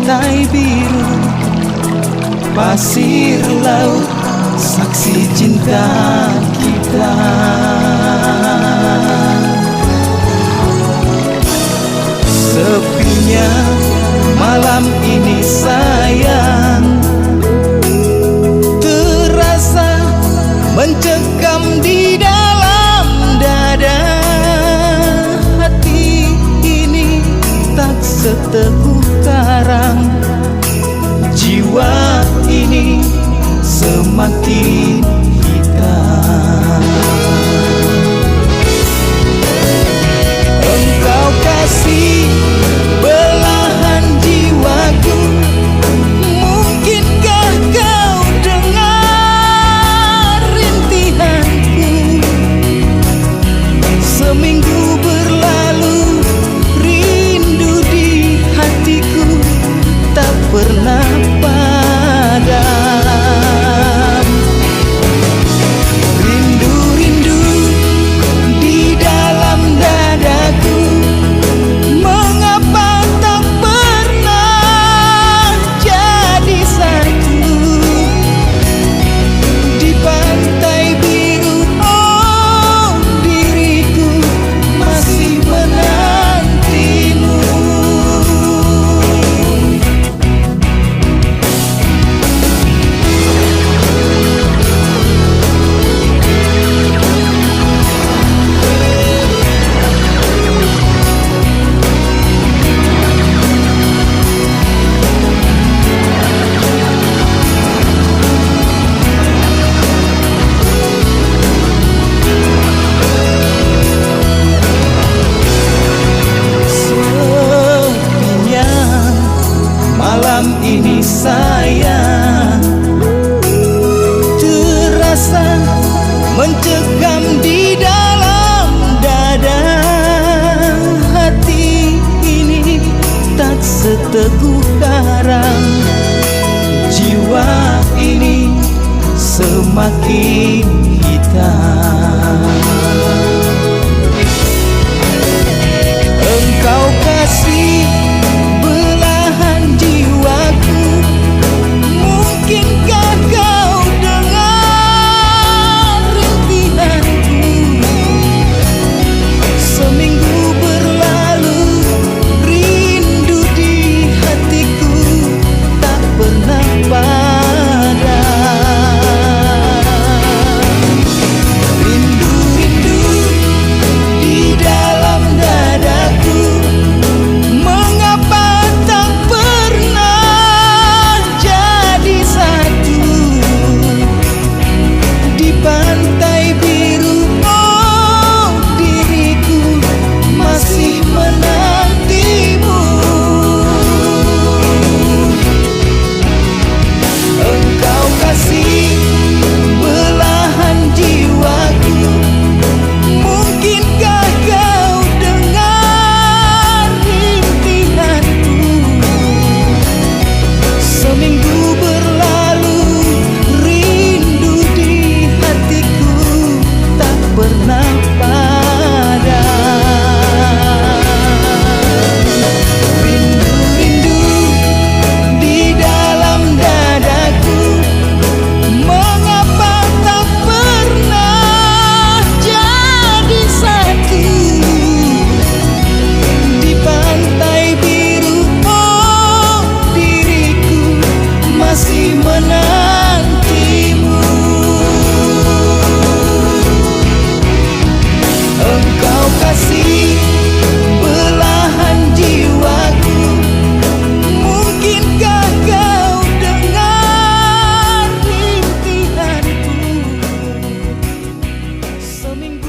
pantai biru, pasir laut, saksi cinta kita. Sepinya malam ini sayang, terasa mencekam di dalam dada. Hati ini tak seteguh karang, jiwa ini semakin hitam. Engkau kasih belahan jiwaku, mungkinkah kau dengar rintihanku? Seminggu berlalu, rindu di hatiku tak pernah padam. Rindu-rindu di dalam dadaku, mengapa tak pernah jadi satu? Di pantai biru, oh diriku masih menantimu. Sepinya malam ini sayang, terasa mencekam di dalam dada. Hati ini tak seteguh karang, jiwa ini semakin hitam. Engkau kasih belahan jiwaku, mungkinkah kau dengar rintihanku? Seminggu berlalu, rindu di hatiku tak pernah padam. Rindu-rindu di dalam dadaku, mengapa tak pernah jadi satu? Di pantai biru, oh diriku masih menantimu. Engkau kasih belahan jiwaku, mungkinkah kau dengar rintihanku? Seminggu berlalu, rindu di hatiku tak pernah padam. Rindu-rindu di dalam dadaku, mengapa tak pernah jadi satu? Di pantai biru, oh diriku masih menantimu. Engkau kasih belahan jiwaku, mungkinkah kau dengar rintihanku? Seminggu